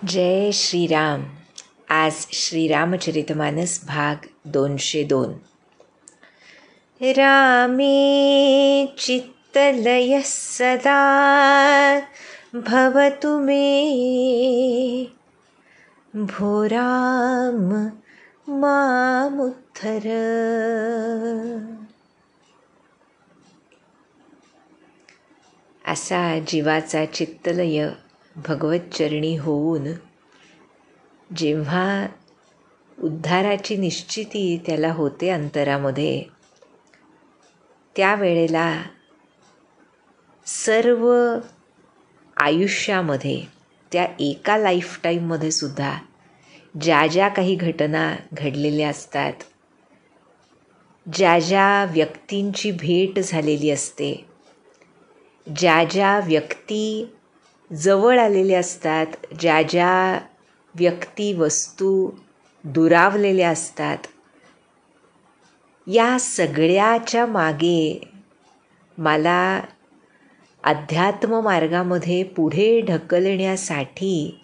जय श्रीराम. आज श्रीरामचरितमानस भाग 202. रामे चित्तलयः सदा भवतु मे, भो राम मामुद्धर. असा जीवाचा चित्तलय भगवतचरणी होऊन जेव्हा उद्धाराची निश्चिती त्याला होते अंतरामध्ये, त्यावेळेला सर्व आयुष्यामध्ये, त्या एका लाईफटाईममध्ये सुद्धा ज्या ज्या काही घटना घडलेल्या असतात, ज्या ज्या व्यक्तींची भेट झालेली असते, ज्या ज्या व्यक्ती जवळ आलेले असतात, ज्या ज्या व्यक्ती वस्तू दुरावलेल्या असतात, या सगळ्याच्या मागे मला अध्यात्म मार्गामध्ये पुढे ढकलण्यासाठी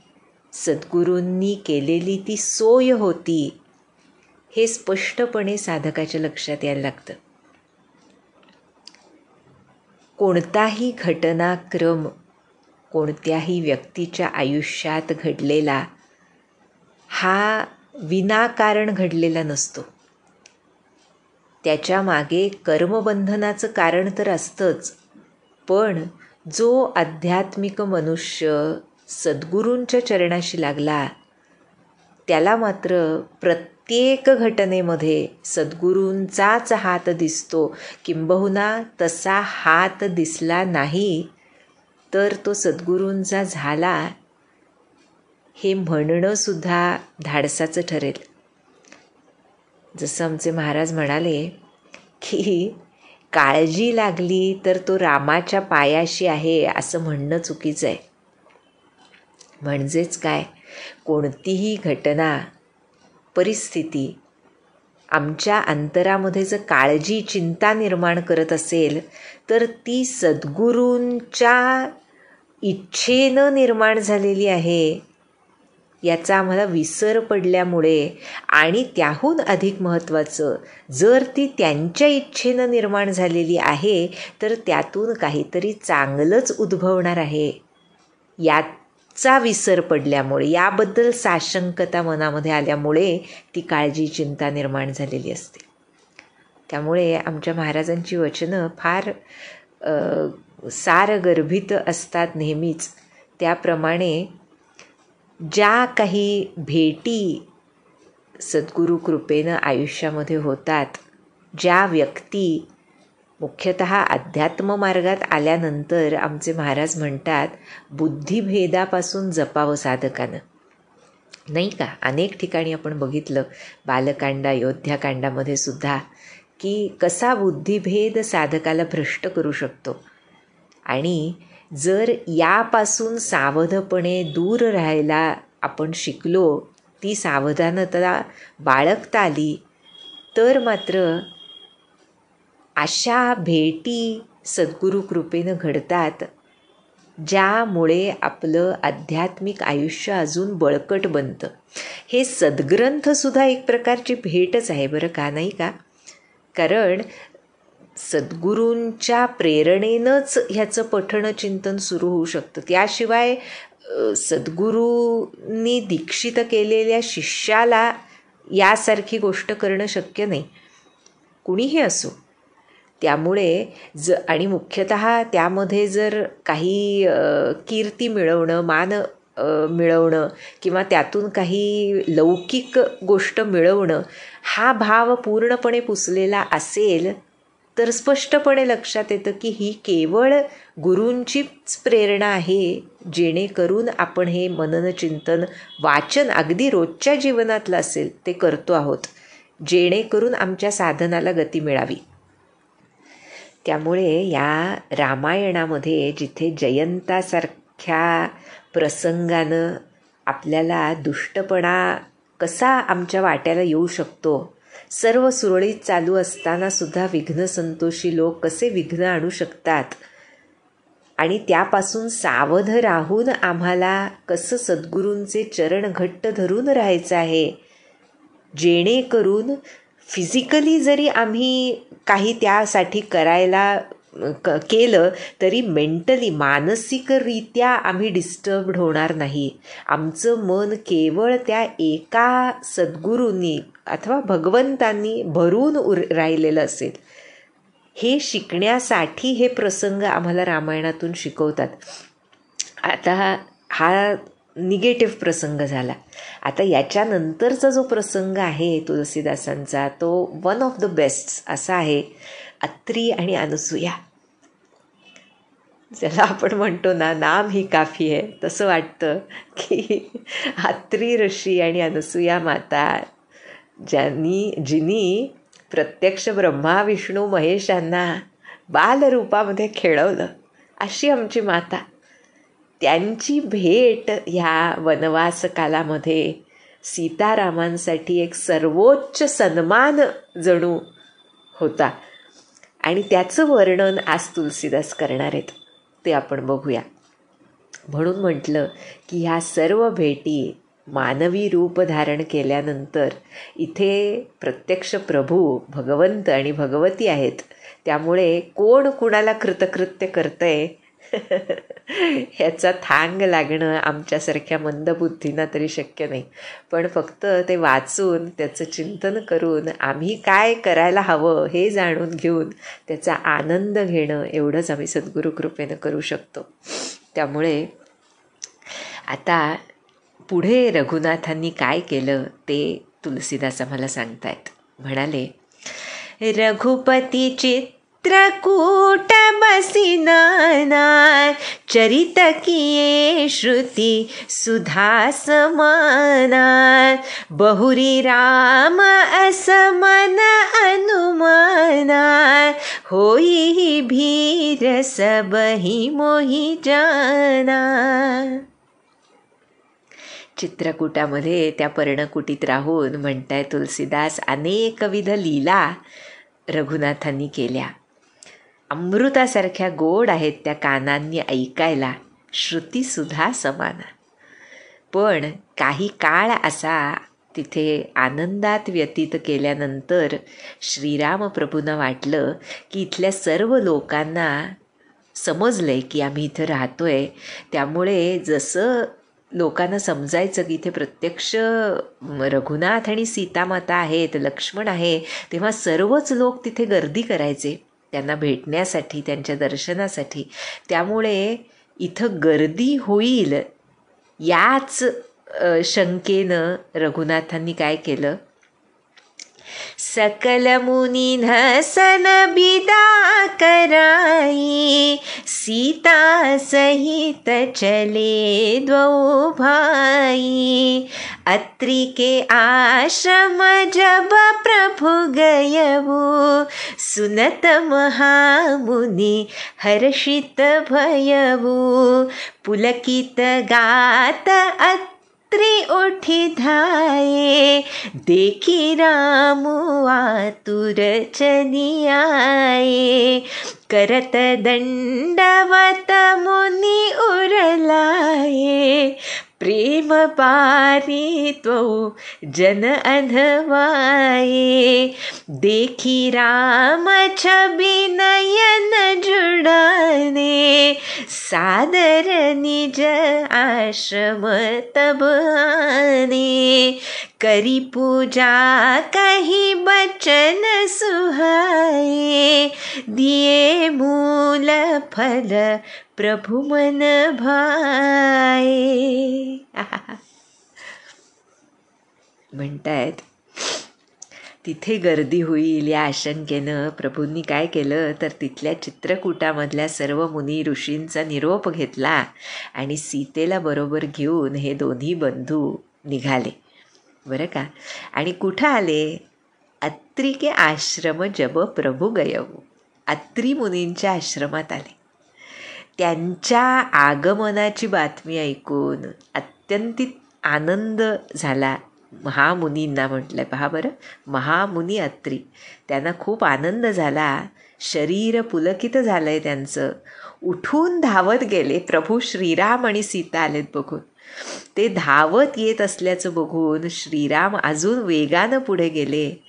सद्गुरूंनी केलेली ती सोय होती, हे स्पष्टपणे साधकाच्या लक्षात यायला लागतं. कोणताही घटनाक्रम कोणत्याही व्यक्तीच्या आयुष्यात घडलेला हा विनाकारण घडलेला नसतो. त्याच्या मागे कर्मबंधनाचं कारण तर असतंच, पण जो आध्यात्मिक मनुष्य सद्गुरूंच्या चरणाशी लागला, त्याला मात्र प्रत्येक घटनेमध्ये सद्गुरूंचाच हात दिसतो. किंबहुना तसा हात दिसला नाही तर तो सद्गुरूंचा झाला हे म्हणणं सुद्धा धाडसाचं ठरेल. जसं आमचे महाराज म्हणाले की काळजी लागली तर तो रामाच्या पायाशी आहे असं म्हणणं चुकीचं आहे. म्हणजेच काय, कोणतीही घटना, परिस्थिती आमच्या अंतरामध्ये जर काळजी, चिंता निर्माण करत असेल तर ती सद्गुरूंच्या इच्छेनं निर्माण झालेली आहे याचा आम्हाला विसर पडल्यामुळे, आणि त्याहून अधिक महत्त्वाचं, जर ती त्यांच्या इच्छेनं निर्माण झालेली आहे तर त्यातून काहीतरी चांगलंच उद्भवणार आहे याचा विसर पडल्यामुळे, याबद्दल साशंकता मनामध्ये आल्यामुळे ती काळजी, चिंता निर्माण झालेली असते. त्यामुळे आमच्या महाराजांची वचनं फार सारगर्भित असतात नेहमीच. त्याप्रमाणे ज्या काही भेटी सद्गुरू कृपेनं आयुष्यामध्ये होतात, ज्या व्यक्ती मुख्यतः अध्यात्म मार्गात आल्यानंतर आमचे महाराज म्हणतात, बुद्धिभेदापासून जपावं साधकानं, नाही का. अनेक ठिकाणी आपण बघितलं, बालकांड, अयोध्याकांडामध्ये सुद्धा, की कसा बुद्धिभेद साधकाला भ्रष्ट करू शकतो. आणि जर यापासून सावधपणे दूर राहायला आपण शिकलो, ती सावधानता बाळगता आली, तर मात्र अशा भेटी सद्गुरू कृपेनं घडतात ज्यामुळे आपलं आध्यात्मिक आयुष्य अजून बळकट बनतं. हे सद्ग्रंथसुद्धा एक प्रकारची भेटच आहे बरं का, नाही का. कारण सद्गुरूंच्या प्रेरणेनंच ह्याचं पठण चिंतन सुरू होऊ शकतं. त्याशिवाय सद्गुरूंनी दीक्षित केलेल्या शिष्याला यासारखी गोष्ट करणं शक्य नाही, कुणीही असो. त्यामुळे आणि मुख्यतः त्यामध्ये जर काही कीर्ती मिळवणं, मान मिळवणं किंवा त्यातून काही लौकिक गोष्ट मिळवणं हा भाव पूर्णपणे पुसलेला असेल तर स्पष्टपणे लक्षात येतं की ही केवळ गुरूंचीच प्रेरणा आहे, जेणेकरून आपण हे मनन, चिंतन, वाचन अगदी रोजच्या जीवनातलं असेल ते करतो आहोत, जेणेकरून आमच्या साधनाला गती मिळावी. त्यामुळे या रामायणामध्ये जिथे जयंतासारख्या प्रसंगानं आपल्याला दुष्टपणा कसा आमच्या वाट्याला येऊ शकतो, सर्व सुरळीत चालू असताना सुद्धा विघ्न संतोषी लोक कसे विघ्न आणू शकतात, आणि त्यापासून सावध राहून आम्हाला कसं सद्गुरूंचे चरण घट्ट धरून राहायचं आहे, जेणेकरून फिजिकली जरी आम्ही काही त्यासाठी करायला केलं तरी मेंटली मानसिकरित्या आम्ही डिस्टर्ब्ड होणार नाही. आमचं मन केवळ त्या एका सद्गुरूंनी अथवा भगवंतांनी भरून राहिलेलं असेल. हे शिकण्यासाठी हे प्रसंग आम्हाला रामायणातून शिकवतात. आता हा निगेटिव्ह प्रसंग झाला. आता याच्यानंतरचा जो प्रसंग आहे तुलसीदासांचा तो वन ऑफ द बेस्ट असा आहे, अत्री आणि अनसूया. ज्याला आपण म्हणतो ना, नाम ही काफी आहे, तसं वाटतं की अत्री ऋषी आणि अनसूया माता जिनी प्रत्यक्ष ब्रह्मा विष्णू महेश यांना बालरूपामध्ये खेळवलं, अशी आमची माता. त्यांची भेट ह्या वनवास कालामध्ये सीतारामांसाठी एक सर्वोच्च सन्मान जणू होता. आणि त्याचं वर्णन आज तुलसीदास करणार आहेत, ते आपण बघूया. म्हणून म्हटलं की ह्या सर्व भेटी मानवी रूप धारण केल्यानंतर इथे प्रत्यक्ष प्रभू भगवंत आणि भगवती आहेत. त्यामुळे कोण कुणाला कृतकृत्य करतंय ह्याचा थांग लागणं आमच्यासारख्या मंदबुद्धींना तरी शक्य नाही. पण फक्त ते वाचून त्याचं चिंतन करून आम्ही काय करायला हवं हे जाणून घेऊन त्याचा आनंद घेणं एवढंच आम्ही सद्गुरू कृपेनं करू शकतो. त्यामुळे आता पुढे रघुनाथांनी काय केलं ते तुलसीदास आम्हाला सांगतायत. म्हणाले, रघुपती चित्रकूट बसी नाना, चरित किये श्रुती सुधा समाना, बहुरी राम असमन अनुमाना, होई भीर सबहि मोहि जाना. चित्रकूटामध्ये त्या पर्णकुटीत राहून म्हणताय तुलसीदास, अनेकविध लीला रघुनाथांनी केल्या. अमृतासारख्या गोड आहेत त्या कानांनी ऐकायला, श्रुतीसुद्धा समान. पण काही काळ असा तिथे आनंदात व्यतीत केल्यानंतर श्रीराम प्रभूंना वाटलं की इथल्या सर्व लोकांना समजलं आहे की आम्ही इथं राहतोय. त्यामुळे जसं लोकांना समजायचं की इथे प्रत्यक्ष रघुनाथ आणि सीतामाता आहेत, लक्ष्मण आहे, तेव्हा सर्वच लोक तिथे गर्दी करायचे त्यांना भेटण्यासाठी, त्यांच्या दर्शनासाठी. त्यामुळे इथं गर्दी होईल याच शंकेनं रघुनाथांनी काय केलं, सकल मुनीन सन बिदा कराई, सीता सहित चले द्वौ भाई, अत्रि के आश्रम जब प्रभु गयवु, सुनत महामुनि हर्षित भयवु, पुलकित गात अत्रि उठी धाये, देखी रामु आतुर चली आए, करत दंडवत मुनि उरलाए, प्रेम पारी तो जन अधवाए, देखी राम छवि नयन जुड़ाने, सादर निज आश्रम तब आने, करी पूजा कही बचन सुहाए, दिए मूल फल प्रभु मन भाए. म्हणतायत तिथे गर्दी होईल या आशंकेनं प्रभूंनी काय केलं तर तिथल्या चित्रकूटामधल्या सर्व मुनी ऋषींचा निरोप घेतला आणि सीतेला बरोबर घेऊन हे दोन्ही बंधू निघाले. बरं का. आणि कुठं आले, अत्रि के आश्रम जब प्रभू गयवु, अत्रि मुनींच्या आश्रमात आले. त्यांच्या आगमनाची बातमी ऐकून अत्यंतित आनंद झाला महामुनींना. म्हटलं पहा बरं, महामुनी अत्रि, त्यांना खूप आनंद झाला, शरीर पुलकित झालं आहे त्यांचं. उठून धावत गेले. प्रभू श्रीराम आणि सीता आलेत बघून. ते धावत येत असल्याचं बघून श्रीराम अजून वेगानं पुढे गेले.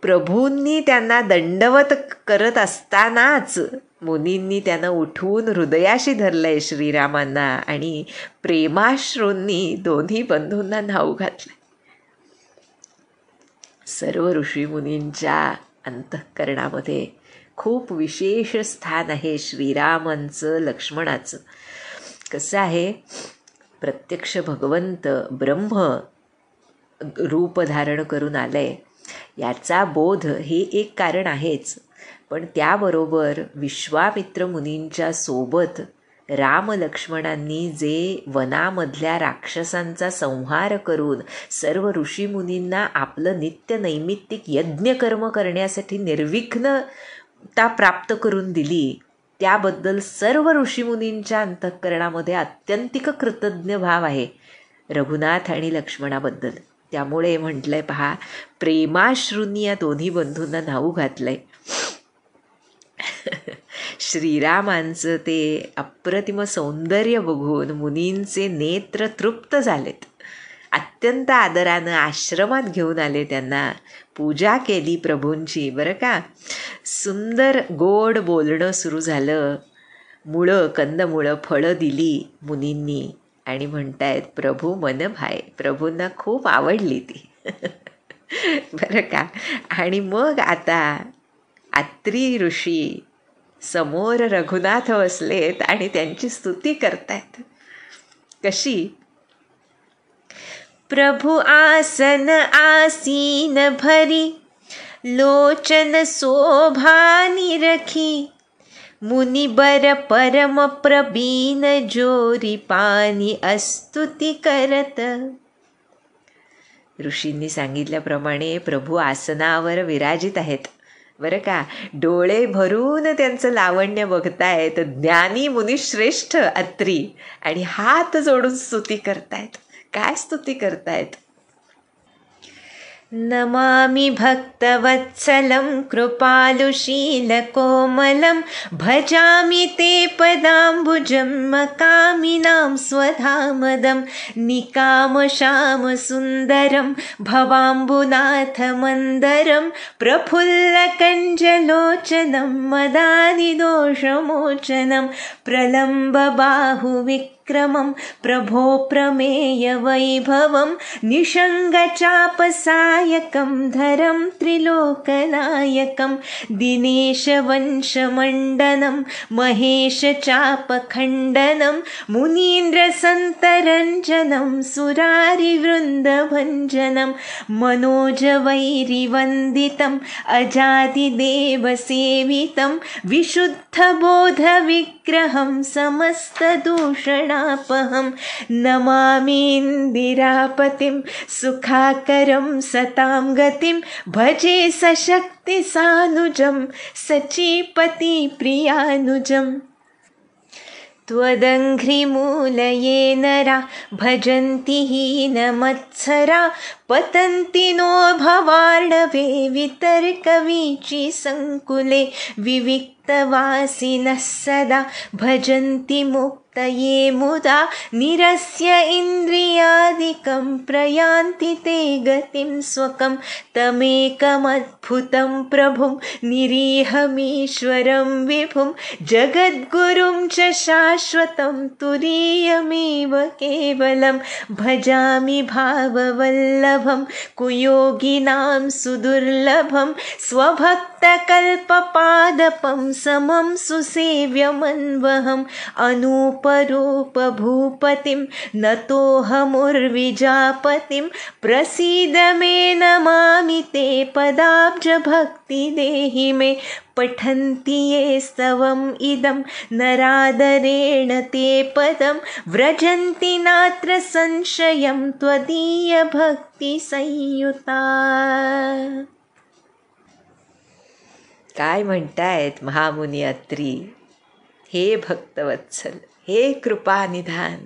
प्रभूंनी त्यांना दंडवत करत असतानाच मुनींनी त्यांना उठवून हृदयाशी धरलंय श्रीरामांना आणि प्रेमाश्रूंनी दोन्ही बंधूंना न्हाऊ घातलंय. सर्व ऋषीमुनींच्या अंतःकरणामध्ये खूप विशेष स्थान आहे श्रीरामांचं, लक्ष्मणाचं. कसं आहे, प्रत्यक्ष भगवंत ब्रह्म रूप धारण करून आलंय याचा बोध हे एक कारण आहेच, पण त्याबरोबर विश्वामित्र मुनींच्या सोबत राम लक्ष्मणांनी जे वनामधल्या राक्षसांचा संहार करून सर्व ऋषीमुनींना आपलं नित्य नैमित्तिक यज्ञकर्म करण्यासाठी निर्विघ्नता प्राप्त करून दिली, त्याबद्दल सर्व ऋषीमुनींच्या अंतःकरणामध्ये अत्यंतिक कृतज्ञ भाव आहे रघुनाथ आणि लक्ष्मणाबद्दल. त्यामुळे म्हटलंय पहा, प्रेमाश्रूंनी या दोन्ही बंधूंना न्हाऊ घातलंय. श्रीरामांचं ते अप्रतिम सौंदर्य बघून मुनींचे नेत्र तृप्त झालेत. अत्यंत आदरानं आश्रमात घेऊन आले, त्यांना पूजा केली प्रभूंची. बरं का, सुंदर गोड बोलणं सुरू झालं. मुळं, कंदमुळं, फळं दिली मुनींनी आणि म्हणतायत प्रभू मन भाय. प्रभूंना खूप आवडली ती. बरं का. आणि मग आता अत्री ऋषी समोर रघुनाथ बसलेत आणि त्यांची स्तुती करतायत. कशी? प्रभु आसन आसीन भरी, लोचन शोभा निरखी, मुनिबर परम प्रबीन जोरी पानी अस्तुती करत. ऋषींनी सांगितल्याप्रमाणे प्रभू आसनावर विराजित आहेत. बरं का, डोळे भरून त्यांचं लावण्य बघतायत ज्ञानी मुनिश्रेष्ठ अत्री आणि हात जोडून स्तुती करतायत. काय स्तुती करतायत? नमामि भक्तवत्सलं कृपालुशीलकोमलं, भजामि ते पदाम्बुजं मकामिनां स्वधामदं, निकामश्यामसुन्दरं भवाम्बुनाथमन्दरं, प्रफुल्लकञ्जलोचनं मदानिदोषमोचनं, प्रलम्बबाहुविक्रमं प्रभो प्रमेयवैभवं, निषङ्गचापसायकं धरं त्रिलोकनायकं, दिनेशवंशमण्डनं महेशचापखण्डनं, मुनीन्द्रसन्तरञ्जनं सुरारिवृन्दभञ्जनं, मनोजवैरिवन्दितं अजादिदेवसेवितं, विशुद्धबोधविग्रहं समस्तदूषणापहं, नमामीन्दिरापतिं सुखाकरं सतां गतिं, भजे सशक्तिसानुजं सचीपतिप्रियानुजम्. त्वदङ्घ्रिमूलये नरा भजन्ति हीनमत्सरा, पतन्ति नो भवार्णवे वितर्कवीचि सङ्कुले, विविक्तवासिनः सदा भजन्ति मुक्तये मुदा, निरस्य इन्द्रियादिकं प्रयान्ति ते गतिं स्वकं, तमेकमद्भुतं प्रभुं निरीहमीश्वरं विभुं, जगद्गुरुं च शाश्वतं तुरीयमेव केवलं, भजामि भाववल्लभं कुयोगिनां सुदुर्लभं, स्वभक्तकल्पपादपं समं सुसेव्यमन्वहम्, अनूपरूपभूपतिं नतोऽहमुर्विजापतिं, प्रसीद मे नमामि ते पदाब्जभक्ति देहि मे, पठन्ति ये स्तवम् इदं नरादरेण ते पदं, व्रजन्ति नात्र संशयं त्वदीयभक्तिसंयुता. काय म्हणतायत महामुनी अत्री? हे भक्तवत्सल, हे कृपानिधान,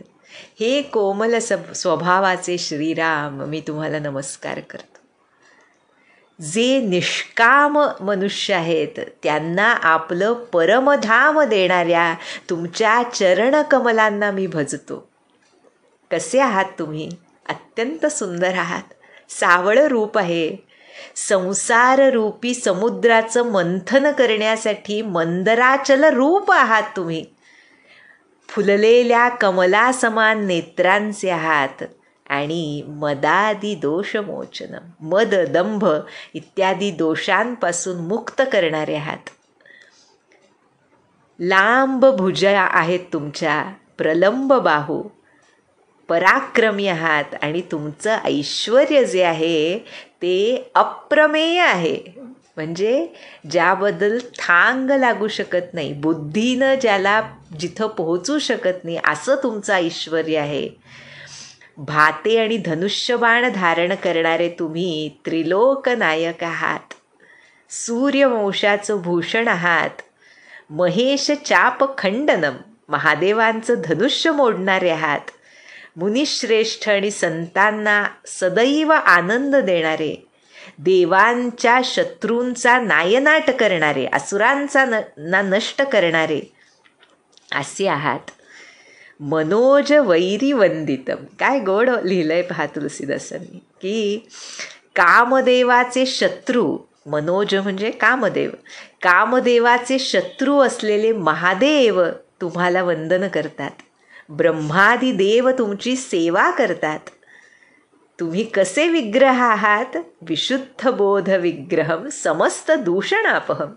हे कोमल स्वभावाचे श्रीराम, मी तुम्हाला नमस्कार करतो. जे निष्काम मनुष्य आहेत त्यांना आपलं परमधाम देणाऱ्या तुमच्या चरणकमलांना मी भजतो. कसे आहात तुम्ही? अत्यंत सुंदर आहात. सावळं रूप आहे. संसाररूपी समुद्राचं मंथन करण्यासाठी मंदराचल रूप आहात तुम्ही. फुललेल्या कमलासमान नेत्रांचे आहात आणि मदादी दोषमोचन, मद दंभ इत्यादी दोषांपासून मुक्त करणारे आहात. लांब भुजा आहेत तुमच्या, प्रलंब बाहू, पराक्रमी आहात आणि तुमचं ऐश्वर्य जे आहे ते अप्रमेय आहे. म्हणजे ज्याबद्दल थांग लागू शकत नाही, बुद्धीनं ज्याला जिथं पोहोचू शकत नाही असं तुमचं ऐश्वर्य आहे. भाते आणि धनुष्यबाण धारण करणारे तुम्ही त्रिलोकनायक आहात. सूर्यवंशाचं भूषण आहात. महेश चाप खंडनम, महादेवांचं धनुष्य मोडणारे आहात. मुनिश्रेष्ठ आणि संतांना सदैव आनंद देणारे, देवांच्या शत्रूंचा नायनाट करणारे, असुरांचा नष्ट करणारे असे आहात. मनोज वैरी वंदितम, काय गोड लिहिलंय पहा तुलसीदासांनी, की कामदेवाचे शत्रू, मनोज म्हणजे कामदेव, कामदेवाचे शत्रू असलेले महादेव तुम्हाला वंदन करतात. ब्रह्मादी देव तुमची सेवा करतात. तुम्ही कसे विग्रह आहात? विशुद्ध बोध विग्रहम समस्त दूषणापहम,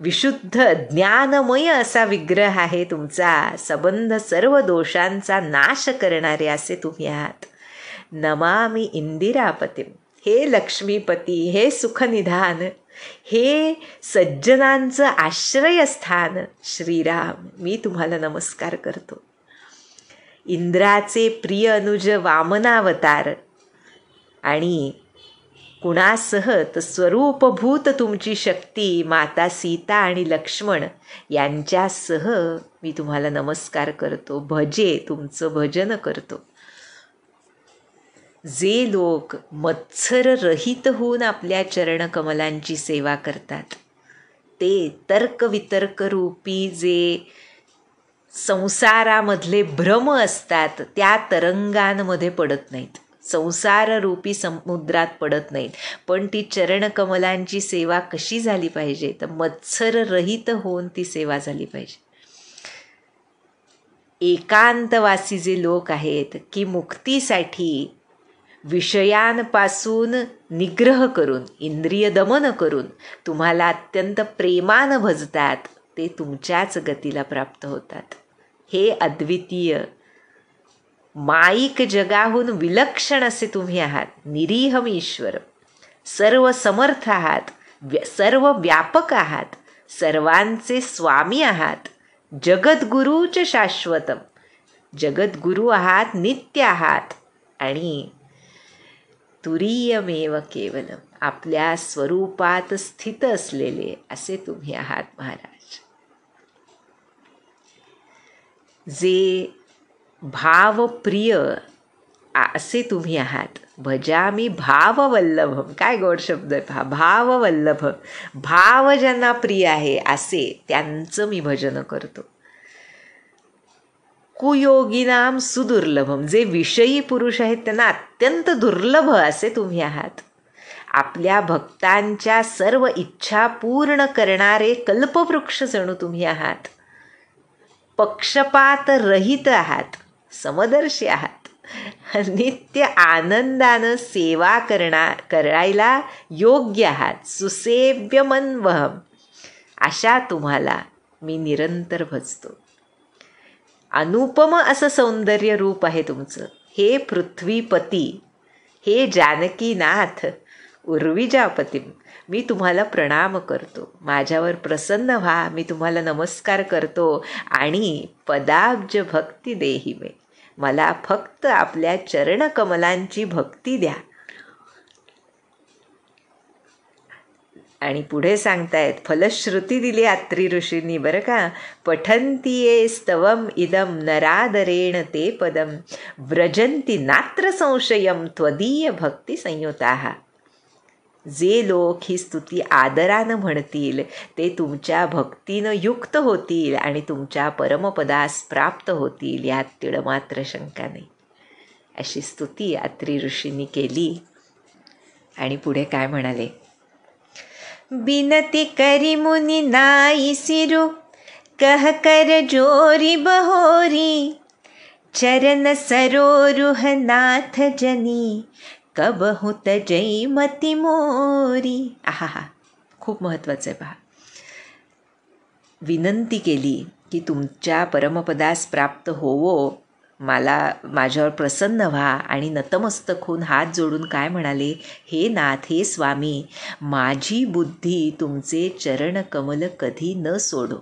विशुद्ध ज्ञानमय असा विग्रह आहे तुमचा. सबंध सर्व दोषांचा नाश करणारे असे तुम्ही आहात. नमामि इंदिरापतिम, हे लक्ष्मीपती, हे सुखनिधान, हे सज्जनांचं आश्रयस्थान श्रीराम, मी तुम्हाला नमस्कार करतो. इंद्राचे प्रिय अनुज वामनावतार आणि कुणासह तर स्वरूपभूत तुमची शक्ती माता सीता आणि लक्ष्मण यांच्यासह मी तुम्हाला नमस्कार करतो, भजे, तुमचं भजन करतो. जे लोक मत्सररहित होऊन आपल्या चरणकमलांची सेवा करतात ते तर्कवितर्करूपी जे संसारामधले भ्रम असतात त्या तरंगांमध्ये पडत नाहीत, संसाररूपी समुद्रात पडत नाहीत. पण ती चरणकमलांची सेवा कशी झाली पाहिजे? तर मत्सररहित होऊन ती सेवा झाली पाहिजे. एकांतवासी जे लोक आहेत की मुक्तीसाठी विषयांपासून निग्रह करून, इंद्रिय दमन करून तुम्हाला अत्यंत प्रेमानं भजतात, ते तुमच्याच गतीला प्राप्त होतात. हे अद्वितीय माईक जगाहून विलक्षण असे तुम्ही आहात. निरीहम ईश्वर, सर्व समर्थ आहात, सर्व व्यापक आहात, सर्वांचे स्वामी आहात. जगद्गुरूच शाश्वतम, जगद्गुरू आहात, नित्य आहात आणि तुरीयमेव केवलम, आपल्या स्वरूपात स्थित असलेले असे तुम्ही आहात महाराज. जे भावप्रिय असे तुम्ही आहात. भजामी भाववल्लभम, काय गोड शब्द आहे पहा, भाववल्लभ, भाव ज्यांना प्रिय आहे असे त्यांचं मी भजन करतो. कुयोगिनाम सुदुर्लभम, जे विषयी पुरुष आहेत त्यांना अत्यंत दुर्लभ असे तुम्ही आहात. आपल्या भक्तांच्या सर्व इच्छा पूर्ण करणारे कल्पवृक्ष जणू तुम्ही आहात. पक्षपात रहित आहात, समदर्शी आहात. नित्य आनंदानं सेवा करायला योग्य आहात. सुसेव्य मनवहम, अशा तुम्हाला मी निरंतर भजतो. अनुपम असं सौंदर्य रूप आहे तुमचं. हे पृथ्वीपती, हे जानकीनाथ, उर्विजापती, मी तुम्हाला प्रणाम करतो. माझ्यावर प्रसन्न व्हा, मी तुम्हाला नमस्कार करतो आणि पदाब्ज भक्ती देही मे, मला फक्त आपल्या चरणकमलांची भक्ती द्या. आणि पुढे सांगतायत, फलश्रुती दिली अत्री ऋषींनी बरं का. पठन्ति ये स्तवम इदम नरादरेण ते पदम, व्रजन्ति नात्र संशयम त्वदीय भक्ती संयुताः. जे लोक ही स्तुती आदरानं म्हणतील ते तुमच्या भक्तीनं युक्त होतील आणि तुमच्या परमपदास प्राप्त होतील, यात तिळमात्र शंका नाही. अशी स्तुती अत्री ऋषींनी केली. आणि पुढे काय म्हणाले? बिनती करी मुनी नाई सिरू, कह कर जोरी बहोरी, चरण सरोरुह नाथ जनी, कबहु तजई मती मोरी. आहा, खूप महत्त्वाचं आहे पहा. विनंती केली की तुमच्या परमपदास प्राप्त होवो, मला माझ्यावर प्रसन्न व्हा. आणि नतमस्तक होऊन हात जोडून काय म्हणाले? हे नाथ, हे स्वामी, माझी बुद्धी तुमचे चरण कमल कधी न सोडो.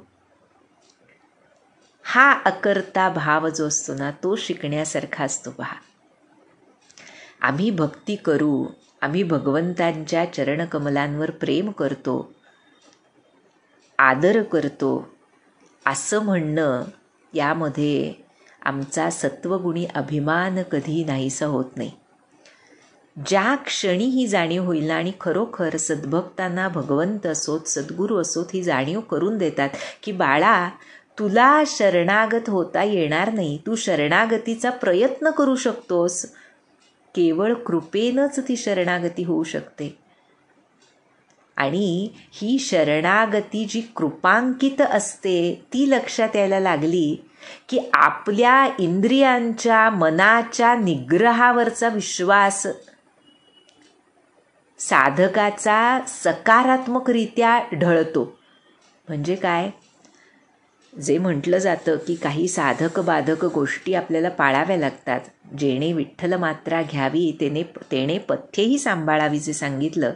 हा अकर्ता भाव जो असतो ना, तो शिकण्यासारखा असतो पहा. आम्ही भक्ती करू, आम्ही भगवंतांच्या चरणकमलांवर प्रेम करतो, आदर करतो, असं म्हणणं यामध्ये आमचा सत्वगुणी अभिमान कधी नाहीसा होत नाही. ज्या क्षणी ही जाणीव होईल ना, आणि खरोखर सद्भक्तांना भगवंत असोत, सद्गुरू असोत, ही जाणीव करून देतात की बाळा, तुला शरणागत होता येणार नाही, तू शरणागतीचा प्रयत्न करू शकतोस, केवळ कृपेनंच ती शरणागती होऊ शकते. आणि ही शरणागती जी कृपांकित असते ती लक्षात यायला लागली की आपल्या इंद्रियांच्या, मनाच्या निग्रहावरचा विश्वास साधकाचा सकारात्मकरित्या ढळतो. म्हणजे काय? जे म्हटलं जातं की काही साधक बाधक गोष्टी आपल्याला पाळाव्या लागतात. जेणे विठ्ठल मात्रा घ्यावी तेणे पथ्यही सांभाळावी, जे सांगितलं,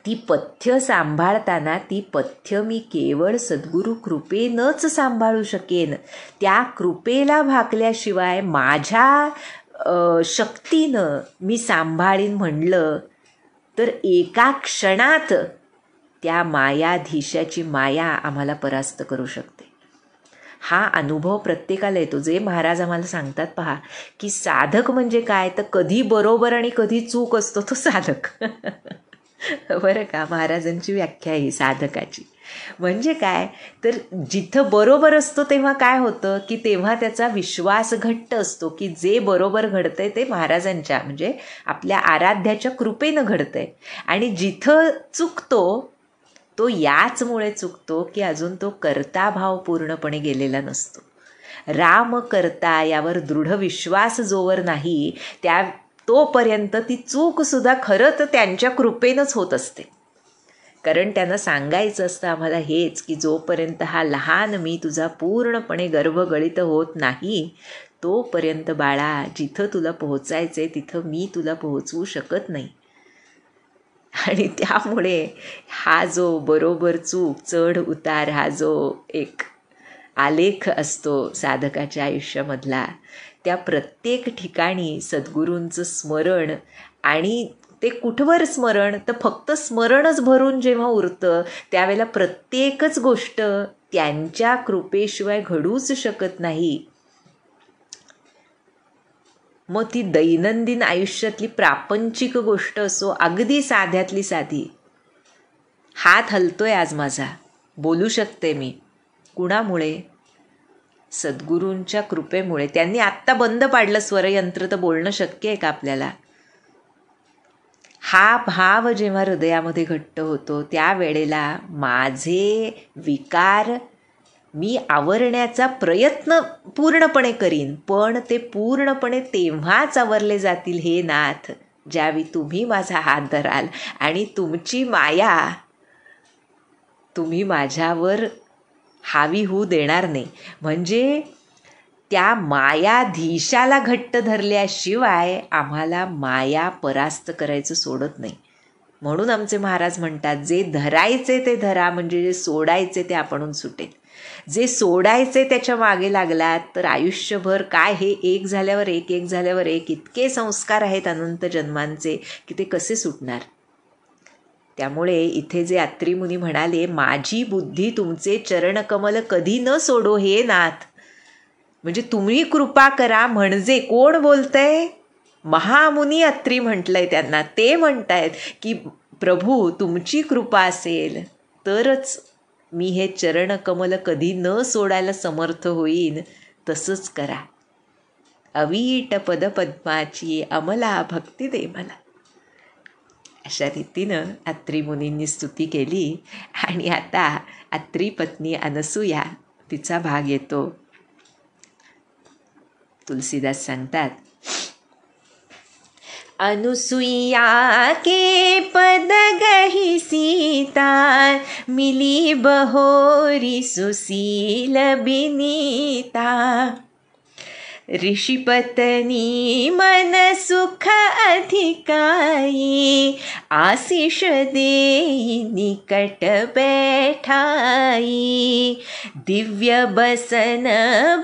ती पथ्य सांभाळताना ती पथ्य मी केवळ सद्गुरू कृपेनंच सांभाळू शकेन. त्या कृपेला भाकल्याशिवाय माझ्या शक्तीनं मी सांभाळीन म्हणलं तर एका क्षणात त्या मायाधीशाची माया आम्हाला परास्त करू शकते. हा अनुभव प्रत्येकाला येतो. जे महाराज आम्हाला सांगतात पहा की साधक म्हणजे काय, तर कधी बरोबर आणि कधी चूक असतो तो साधक. बरं का, महाराजांची व्याख्या आहे साधकाची. म्हणजे काय, तर जिथं बरोबर असतो तेव्हा काय होतं की तेव्हा त्याचा विश्वास घट्ट असतो की जे बरोबर घडतंय ते महाराजांच्या म्हणजे आपल्या आराध्याच्या कृपेनं घडतंय. आणि जिथं चुकतो तो याचमुळे चुकतो की अजून तो कर्ताभाव पूर्णपणे गेलेला नसतो. राम कर्ता यावर दृढ विश्वास जोवर नाही तोपर्यंत ती चूकसुद्धा खरं तर त्यांच्या कृपेनंच होत असते. कारण त्यांना सांगायचं असतं आम्हाला हेच की जोपर्यंत हा लहान मी तुझा पूर्णपणे गर्भगळित होत नाही तोपर्यंत बाळा, जिथं तुला पोहोचायचे तिथं मी तुला पोहोचवू शकत नाही. आणि त्यामुळे हा जो बरोबर चूक, चढ उतार, हा जो एक आलेख असतो साधकाच्या आयुष्यामधला, त्या प्रत्येक ठिकाणी सद्गुरूंचं स्मरण. आणि ते कुठवर स्मरण, तर फक्त स्मरणच भरून जेव्हा उरतं त्यावेळेला प्रत्येकच गोष्ट त्यांच्या कृपेशिवाय घडूच शकत नाही. मग ती दैनंदिन आयुष्यातली प्रापंचिक गोष्ट असो, अगदी साध्यातली साधी, हात हलतोय आज माझा, बोलू शकते मी, कुणामुळे? सद्गुरूंच्या कृपेमुळे. त्यांनी आत्ता बंद पाडलं स्वरयंत्र, तर बोलणं शक्य आहे का आपल्याला? हा भाव जेव्हा हृदयामध्ये घट्ट होतो त्यावेळेला माझे विकार मी आवरण्याचा प्रयत्न पूर्णपणे करीन, पण ते पूर्णपणे तेव्हाच आवरले जातील हे नाथ ज्यावेळी तुम्ही माझा हात धराल आणि तुमची माया तुम्ही माझ्यावर हावी होऊ देणार नाही. म्हणजे त्या मायाधीशाला घट्ट धरल्याशिवाय आम्हाला माया परास्त करायचं सोडत नाही. म्हणून आमचे महाराज म्हणतात, जे धरायचे ते धरा, म्हणजे जे सोडायचे ते आपणहून सुटेल. जे सोडायचे त्याच्या मागे लागलात तर आयुष्यभर काय, हे एक झाल्यावर एक, एक झाल्यावर एक, इतके संस्कार आहेत अनंत जन्मांचे की ते कसे सुटणार. त्यामुळे इथे जे अत्री मुनी म्हणाले, माझी बुद्धी तुमचे चरणकमल कधी न सोडो हे नाथ, म्हणजे तुम्ही कृपा करा. म्हणजे कोण बोलतंय? महामुनी अत्री म्हटलंय त्यांना. ते म्हणतायत की प्रभू तुमची कृपा असेल तरच मी हे चरणकमल कधी न सोडायला समर्थ होईन. तसंच करा. अवीट पदपद्माची अमला भक्ती दे मला. अशा रीतीनं अत्री मुनींनी स्तुती केली. आणि आता अत्री पत्नी अनसूया तिचा भाग येतो. तुलसीदास सांगतात, अनुसुईया के पद गही सीता, मिली बहोरी सुशील बिनीता. ऋषिपत्नी मन सुख अधिकाई, आशीष देई निकट बैठाई. दिव्य बसन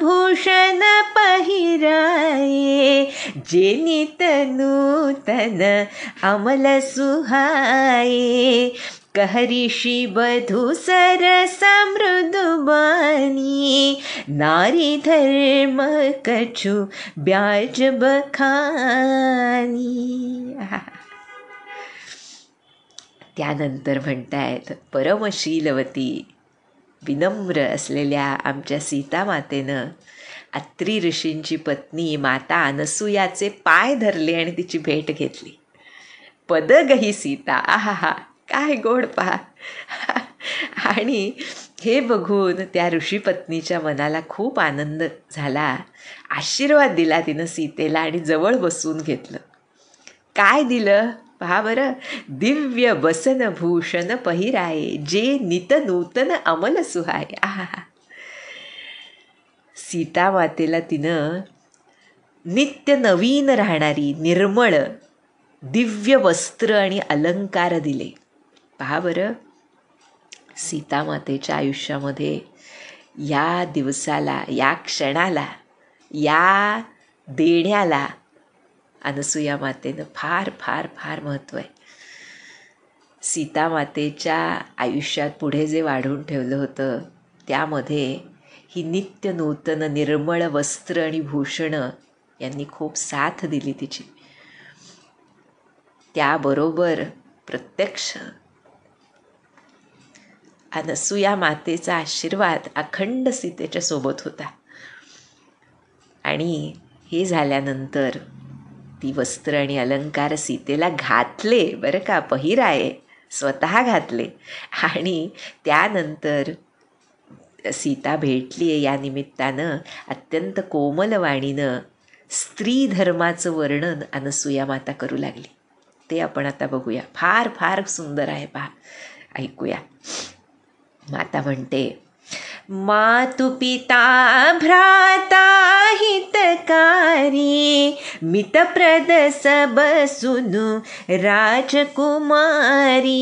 भूषण पहिराए, जे नित नूतन अमल सुहाए. कह ऋषि बधू सरस मृदुबानी, नारी धर्म कछु ब्याज बखानी. त्यानंतर म्हणतायत, परमशीलवती विनम्र असलेल्या आमच्या सीतामातेनं अत्री ऋषींची पत्नी माता अनसूयाचे पाय धरले आणि तिची भेट घेतली. पदगही सीता, आहा काय गोड पहा. आणि हे बघून त्या ऋषीपत्नीच्या मनाला खूप आनंद झाला. आशीर्वाद दिला तिनं सीतेला आणि जवळ बसवून घेतलं. काय दिलं पहा बरं. दिव्य बसन भूषण पहिराये, जे नित नूतन अमल सुहाय. आहा. सीतामातेला तिनं नित्य नवीन राहणारी निर्मळ दिव्य वस्त्र आणि अलंकार दिले. पहा बरं, सीतामातेच्या आयुष्यामध्ये या दिवसाला, या क्षणाला, या देण्याला अनसूया मातेनं फार फार फार महत्त्व आहे. सीतामातेच्या आयुष्यात पुढे जे वाढवून ठेवलं होतं त्यामध्ये ही नित्य नूतन निर्मळ वस्त्र आणि भूषणं यांनी खूप साथ दिली तिची. त्याबरोबर प्रत्यक्ष अनसूया मातेचा आशीर्वाद अखंड सीतेच्या सोबत होता. आणि हे झाल्यानंतर ती वस्त्र आणि अलंकार सीतेला घातले बरं का, पहिराये, स्वतः घातले. आणि त्यानंतर सीता भेटली आहे या निमित्तानं अत्यंत कोमलवाणीनं स्त्री धर्माचं वर्णन अनसूया माता करू लागली. ते आपण आता बघूया. फार फार सुंदर आहे, पहा, ऐकूया. माता म्हणते, मातु पिता भ्राता हितकारी, मितप्रद सब सुनु राजकुमारी.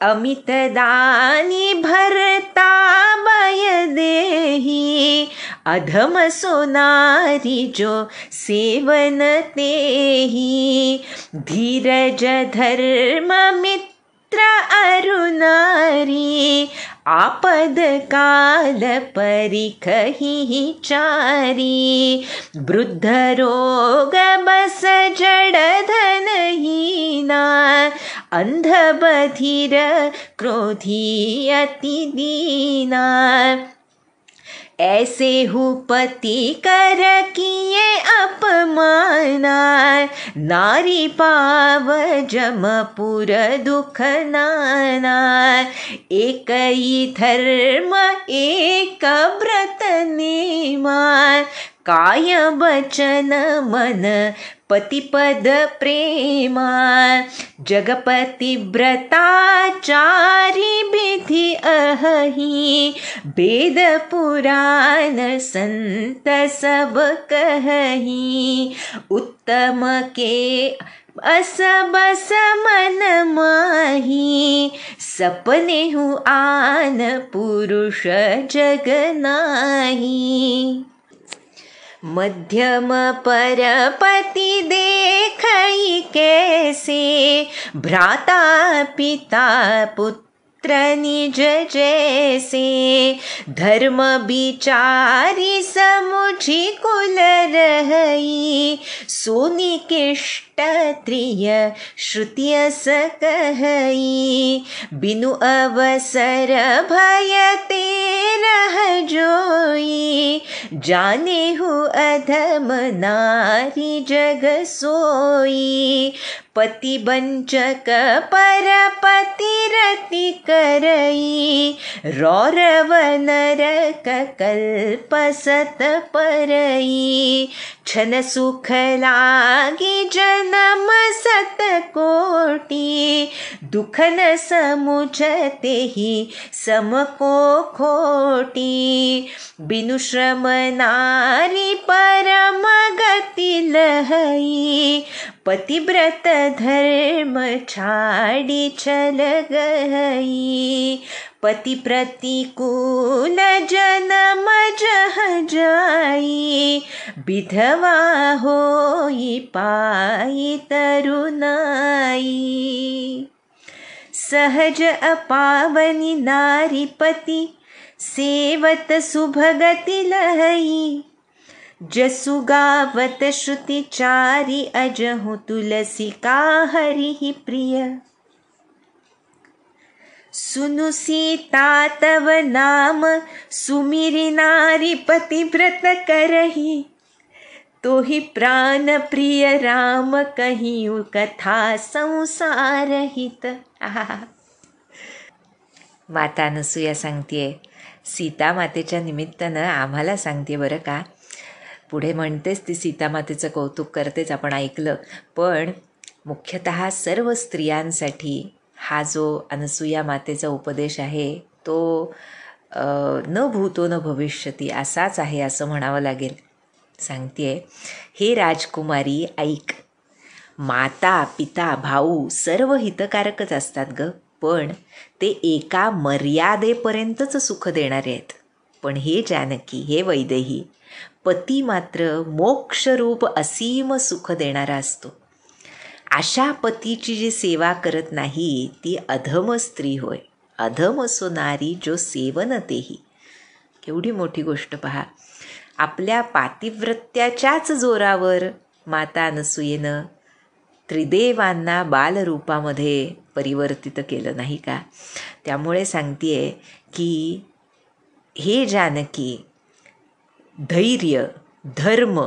अमित दानी भरता बय देही, अधम सोनारी जो सेवन तेही. धीरज धर्म मित्र अरुनारी, आपद काल परिखहि चारी. वृद्ध रोग बस जड़ धनहीना, अंध बधिर क्रोधी अति दीना. ऐसे हु पति कर किए अपमाना, नारी पाव जमपुर दुख नाना. एक ही धर्म एक व्रत नेमा, काय वचन मन पतिपद प्रेमा. जगपति व्रताचारी विधि अहि, वेद पुराण संत सब कहि. उत्तम के अस बस मन माही, सपने हु आन पुरुष जग नाही. मध्यम परपति देखई कैसे, भ्राता पिता पुत्र निज जैसे, धर्म बिचारी समुझी कुल रही, सुनिकिष्ट त्रिय श्रुति अस कहई, बिनु अवसर भयते रह जोई, जाने हूँ अधम नारी जग सोई, पति बंचक पर पति रति करई, रौरव नरक कल्प सत परई, छन सुख लागी जन्म सत कोटि, दुख न समुझते ही सम को खोटी, बिनु श्रम नारी परम गति लहई, पतिव्रत धर्म छाड़ी छल गई, पति प्रतिकूल जन्म जह जाई, विधवा होई पाई तरुणाई, सहज अपावनी नारी पति, सेवत सुभगति लहई, जसु गावत श्रुति चारी, अजहु तुलसी का हरि प्रिय, सुनु सीता तव नाम, सुमिरि नारी पति व्रत करही, तो ही प्राण प्रिय राम कहियु कथा संसार हित. माता अनसूया सांगतेय, सीता मातेच्या निमित्तानं आम्हाला सांगते बरं का. पुढे म्हणतेच ती सीतामातेचं कौतुक करतेच, आपण ऐकलं. पण मुख्यतः सर्व स्त्रियांसाठी हा जो अनसूया मातेचा उपदेश आहे तो न भूतो न भविष्यती असाच आहे असं म्हणावं लागेल. सांगतेय, हे राजकुमारी ऐक, माता पिता भाऊ सर्व हितकारकच असतात ग, पण ते एका मर्यादेपर्यंतच सुख देणारे आहेत. पण हे जानकी, हे वैदेही, पती मात्र मोक्षरूप असीम सुख देणारा असतो. अशा पतीची जी सेवा करत नाही ती अधम स्त्री होय. अधम सो नारी जो सेवनतेही. केवढी मोठी गोष्ट पहा. आपल्या पातिव्रत्याच्याच जोरावर माता अनसूयेनं त्रिदेवांना बालरूपामध्ये परिवर्तित केलं नाही का. त्यामुळे सांगतेय की हे जानकी, धैर्य, धर्म,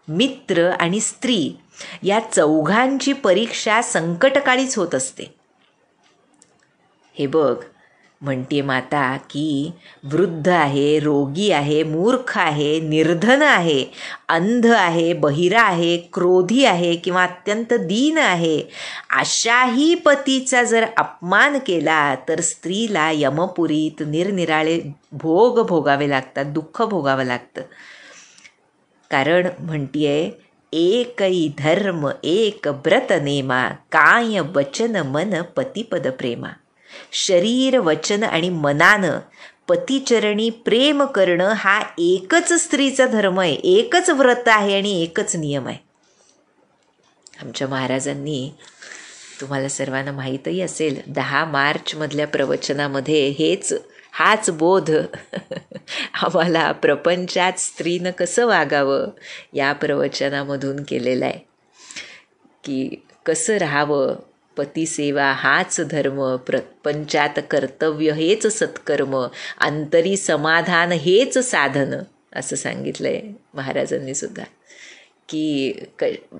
मित्र आणि स्त्री या चौघांची परीक्षा संकटकाळीच होत असते. हे बघ, म्हणते माता की वृद्ध आहे, रोगी आहे, मूर्ख आहे, निर्धन आहे, अंध आहे, बहिरा आहे, क्रोधी आहे किंवा अत्यंत दीन आहे, अशाही पतीचा जर अपमान केला तर स्त्रीला यमपुरीत निरनिराळे भोग भोगावे लागतात, दुःख भोगावं लागतं. कारण म्हणतीये, एकही धर्म एक व्रत नेमा, काय वचन मन पतिपद प्रेमा. शरीर, वचन आणि मनानं पतिचरणी प्रेम करणं हा एकच स्त्रीचा धर्म आहे, एकच व्रत आहे आणि एकच नियम आहे. आमच्या महाराजांनी, तुम्हाला सर्वांना माहीतही असेल, 10 मार्चमधल्या प्रवचनामध्ये हाच बोध आम्हाला प्रपंचात स्त्रीनं कसं वागावं या प्रवचनामधून केलेला आहे. की कसं राहावं, पतिसेवा हाच धर्म, प्रपंचात कर्तव्य हेच सत्कर्म, अंतरी समाधान हेच साधन, असं सांगितलं आहे महाराजांनी सुद्धा. की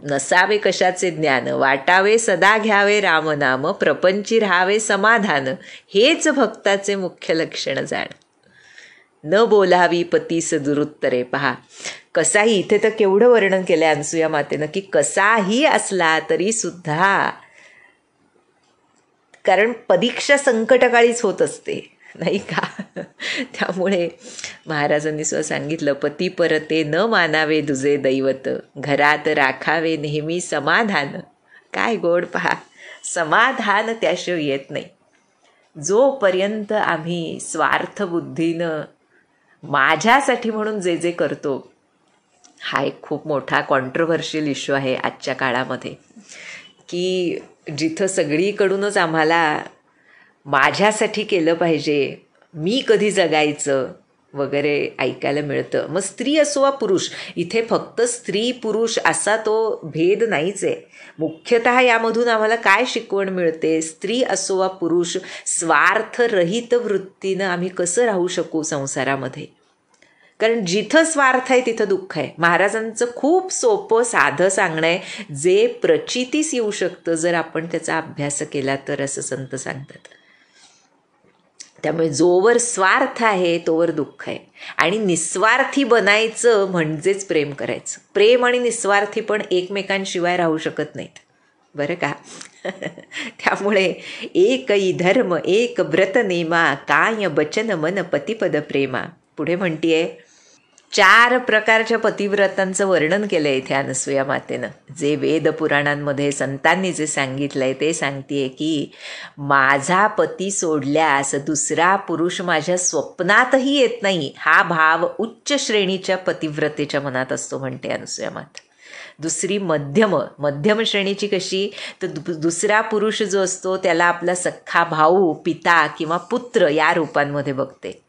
नसावे कशाचे ज्ञान, वाटावे सदा घ्यावे रामनाम, प्रपंची राहावे समाधान, हेच भक्ताचे मुख्य लक्षण जाण. न बोलावी पतीस दुरुत्तरे. पहा कसाही, इथे तर केवढं वर्णन केलं आहे अनसूया मातेनं की कसाही असला तरी सुद्धा, कारण परीक्षा संकटकाळीच होत असते नाही का. त्यामुळे महाराजांनी सुद्धा सांगितलं, पती परते न मानावे दुजे दैवत, घरात राखावे नेहमी समाधान. काय गोड पहा, समाधान त्याशिवाय येत नाही. जोपर्यंत आम्ही स्वार्थबुद्धीनं माझ्यासाठी म्हणून जे जे करतो, हा एक खूप मोठा कॉन्ट्रोव्हर्शियल इश्यू आहे आजच्या काळामध्ये. की जिथं सगळीकडूनच आम्हाला माझ्यासाठी केलं पाहिजे, मी कधी जगायचं वगैरे ऐकायला मिळतं. मग स्त्री असो वा पुरुष, इथे फक्त स्त्री पुरुष असा तो भेद नाहीच आहे. मुख्यतः यामधून आम्हाला काय शिकवण मिळते, स्त्री असो वा पुरुष स्वार्थरहित वृत्तीनं आम्ही कसं राहू शकू संसारामध्ये. कारण जिथं स्वार्थ आहे तिथं दुःख आहे. महाराजांचं खूप सोपं साधं सांगणं आहे, जे प्रचितीस येऊ शकतं जर आपण त्याचा अभ्यास केला तर, असं संत सांगतात. त्यामुळे जोवर स्वार्थ आहे तोवर दुःख आहे. आणि निस्वार्थी बनायचं म्हणजेच प्रेम करायचं. प्रेम आणि निस्वार्थी पण एकमेकांशिवाय राहू शकत नाहीत, बरं का. त्यामुळे एकही धर्म एक व्रत नेमा, काय बचन मन पतिपद प्रेमा. पुढे म्हणतीये 4 प्रकारच्या पतिव्रतांचं वर्णन केलं आहे इथे अनसूया मातेनं. जे वेद पुराणांमध्ये संतांनी जे सांगितलंय ते सांगतेय की माझा पती सोडल्यास दुसरा पुरुष माझ्या स्वप्नातही येत नाही, हा भाव उच्च श्रेणीच्या पतिव्रतेच्या मनात असतो म्हणते अनसूया माता. दुसरी मध्यम श्रेणीची कशी, तर दुसरा पुरुष जो असतो त्याला आपला सख्खा भाऊ, पिता किंवा पुत्र या रूपांमध्ये बघते.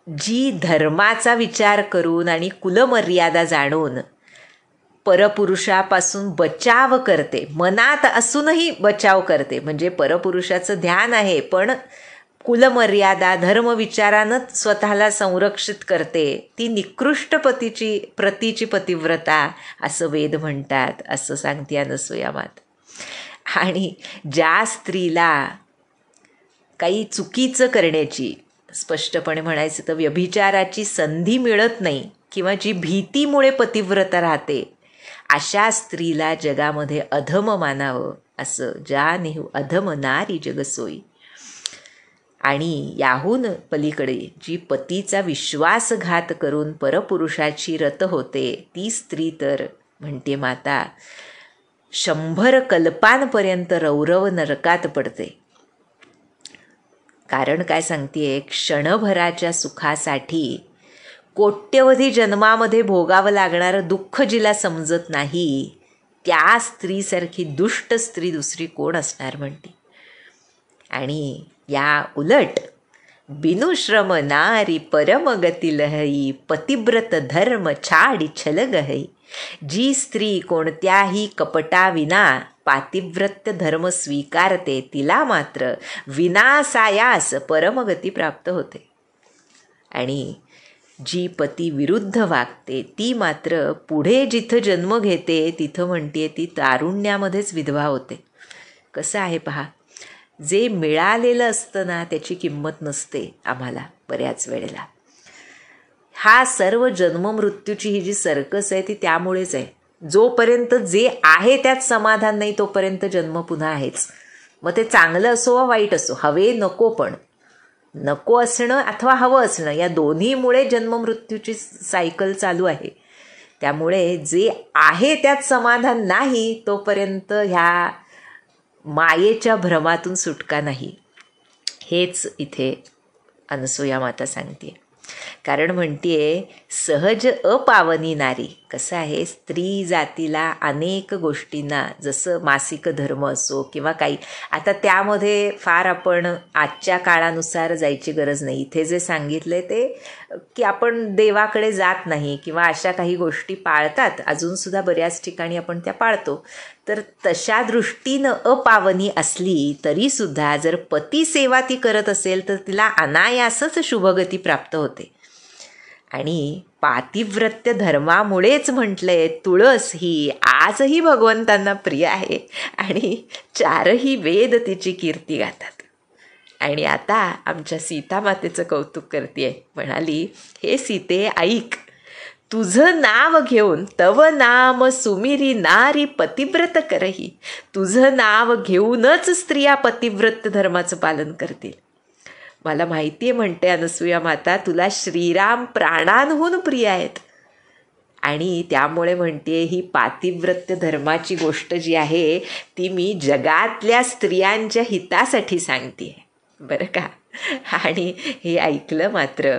जी धर्माचा विचार करून आणि कुलमर्यादा जाणून परपुरुषापासून बचाव करते, मनात असूनही बचाव करते, म्हणजे परपुरुषाचं ध्यान आहे पण कुलमर्यादा धर्मविचारानंच स्वतःला संरक्षित करते, ती निकृष्ट प्रतीची पतिव्रता असं वेद म्हणतात, असं सांगते अनसूया माता. आणि ज्या स्त्रीला काही चुकीचं करण्याची, स्पष्टपणे म्हणायचं तर व्यभिचाराची संधी मिळत नाही किंवा जी भीतीमुळे पतिव्रता राहते, अशा स्त्रीला जगामध्ये अधम मानावं, असं ज्या नेहू अधम नारी जगसोई. आणि याहून पलीकडे जी पतीचा विश्वासघात करून परपुरुषाची रत होते, ती स्त्री तर म्हणते माता 100 कल्पांपर्यंत रौरव नरकात पडते. कारण काय सांगतेय, क्षणभराच्या सुखासाठी कोट्यवधी जन्मामध्ये भोगावं लागणारं दुःख जिला समजत नाही, त्या स्त्रीसारखी दुष्ट स्त्री दुसरी कोण असणार म्हणते. आणि या उलट बिनुश्रम नारी परमगती लहई, पतिव्रत धर्म छाडी छलगहई. जी स्त्री कोणत्याही कपटाविना पातिव्रत्य धर्म स्वीकारते, तिला मात्र विनासायास परमगती प्राप्त होते. आणि जी पती विरुद्ध वागते, ती मात्र पुढे जिथं जन्म घेते तिथं म्हणते ती तारुण्यामध्येच विधवा होते. कसं आहे पहा, जे मिळालेलं असतं ना त्याची किंमत नसते आम्हाला बऱ्याच वेळेला. हा सर्व जन्ममृत्यूची ही जी सर्कस आहे ती त्यामुळेच आहे. जोपर्यंत जे आहे त्यात समाधान नाही तोपर्यंत जन्म पुन्हा आहेच. मग ते चांगलं असो वा वाईट असो, हवे नको पण नको असणं अथवा हवं असणं या दोन्हीमुळे जन्ममृत्यूची सायकल चालू आहे. त्यामुळे जे आहे त्यात समाधान नाही तोपर्यंत ह्या मायेच्या भ्रमातून सुटका नाही. हेच इथे अनसूया माता सांगते. कारण म्हणतीये सहज अपावनी नारी. कसं आहे, स्त्री जातीला अनेक गोष्टींना, जसं मासिक धर्म असो किंवा काही, आता त्यामध्ये फार आपण आजच्या काळानुसार जायची गरज नाही. इथे जे सांगितले ते की आपण देवाकडे जात नाही किंवा अशा काही गोष्टी पाळतात, अजूनसुद्धा बऱ्याच ठिकाणी आपण त्या पाळतो. तर तशा दृष्टीनं अपावनी असली तरीसुद्धा जर पतिसेवा ती करत असेल तर तिला अनायासच शुभगती प्राप्त होते. आणि पातिव्रत्य धर्मामुळेच म्हटलंय तुळस ही आजही भगवंतांना प्रिय आहे आणि 4ही वेद तिची कीर्ती गातात. आणि आता आमच्या सीतामातेचं कौतुक करतेय. म्हणाली, हे सीते ऐक, तुझं नाव घेऊन तव नाम सुमिरी नारी पतिव्रत करही. तुझं नाव घेऊनच स्त्रिया पतिव्रत धर्माचं पालन करतील. मला माहिती आहे म्हणते अनसूया माता, तुला श्रीराम प्राणांहून प्रिय आहेत आणि त्यामुळे म्हणते ही पातिव्रत्य धर्माची गोष्ट जी आहे ती मी जगातल्या स्त्रियांच्या हितासाठी सांगते, बरं का. आणि हे ऐकलं मात्र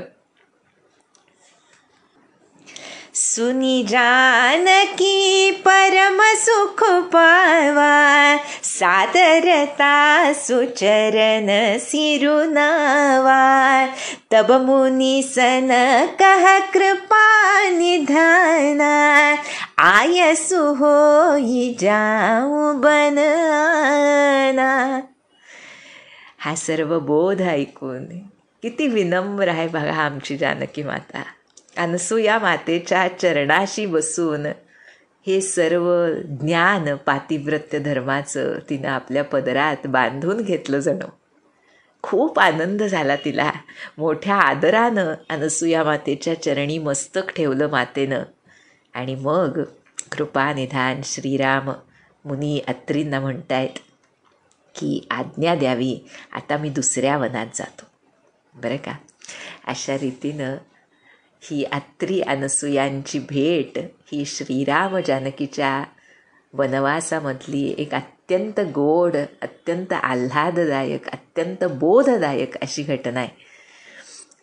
सुनी जानकी परम सुख पावा, सादरता सुचरण सिरुनावा, तब मुनि सन कह कृपा निधाना, आयसु होई जाऊ बनना. हा सर्व बोध ऐकून किती विनम्र आहे बघा आमची जानकी माता. अनसूया मातेच्या चरणाशी बसून हे सर्व ज्ञान पातिव्रत्य धर्माचं तिनं आपल्या पदरात बांधून घेतलं जणू. खूप आनंद झाला तिला. मोठ्या आदरानं अनसूया मातेच्या चरणी मस्तक ठेवलं मातेनं. आणि मग कृपानिधान श्रीराम मुनी अत्रींना म्हणतायत की आज्ञा द्यावी, आता मी दुसऱ्या वनात जातो. बरं का. अशा रीतीनं ही अत्री अनसूयांची भेट ही श्रीराम जानकीच्या वनवासामधली एक अत्यंत गोड, अत्यंत आल्हाददायक, अत्यंत बोधदायक अशी घटना आहे,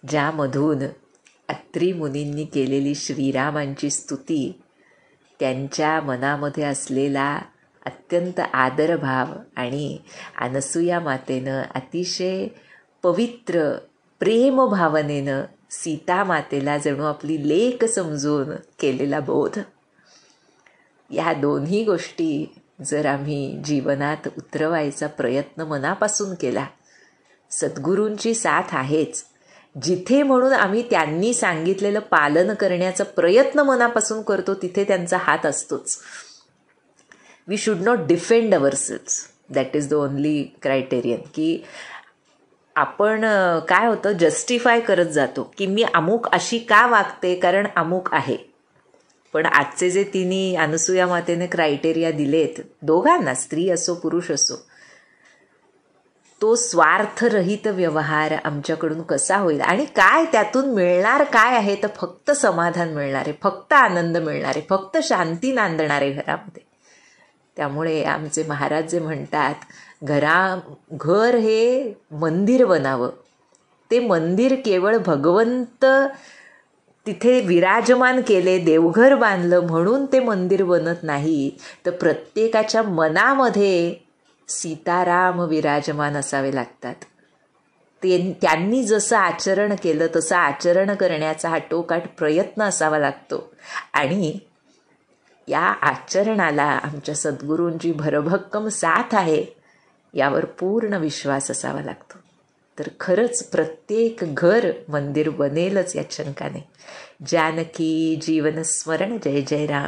ज्यामधून अत्री मुनींनी केलेली श्रीरामांची स्तुती, त्यांच्या मनामध्ये असलेला अत्यंत आदरभाव आणि अनसूया मातेनं अतिशय पवित्र प्रेमभावनेनं सीता मातेला जणू आपली लेक समजून केलेला बोध, या दोन्ही गोष्टी जर आम्ही जीवनात उतरवायचा प्रयत्न मनापासून केला, सद्गुरूंची साथ आहेच. जिथे म्हणून आम्ही त्यांनी सांगितलेलं पालन करण्याचा प्रयत्न मनापासून करतो तिथे त्यांचा हात असतोच. We should not defend ourselves. That is the only criterion. की आपण काय होतं, जस्टिफाय करत जातो की मी अमुक अशी का वागते कारण अमुक आहे. पण आजचे जे तिन्ही अनसूया मातेने क्रायटेरिया दिलेत दोघांना, स्त्री असो पुरुष असो, तो स्वार्थरहित व्यवहार आमच्याकडून कसा होईल आणि काय त्यातून मिळणार काय आहे, तर फक्त समाधान मिळणार आहे, फक्त आनंद मिळणार आहे, फक्त शांती नांदणार आहे घरामध्ये. त्यामुळे आमचे महाराज जे म्हणतात घर हे मंदिर बनावं, ते मंदिर केवळ भगवंत तिथे विराजमान केले, देवघर बांधलं म्हणून ते मंदिर बनत नाही, तर प्रत्येकाच्या मनामध्ये सीताराम विराजमान असावे लागतात. त्यांनी जसं आचरण केलं तसं आचरण करण्याचा आटोकाट प्रयत्न असावा लागतो. आणि या आचरणाला आमच्या सद्गुरूंची भरभक्कम साथ आहे यावर पूर्ण विश्वास असावा लागतो. तर खरंच प्रत्येक घर मंदिर बनेलच यात शंका नाही. जानकी जीवन स्मरण. जय जय राम.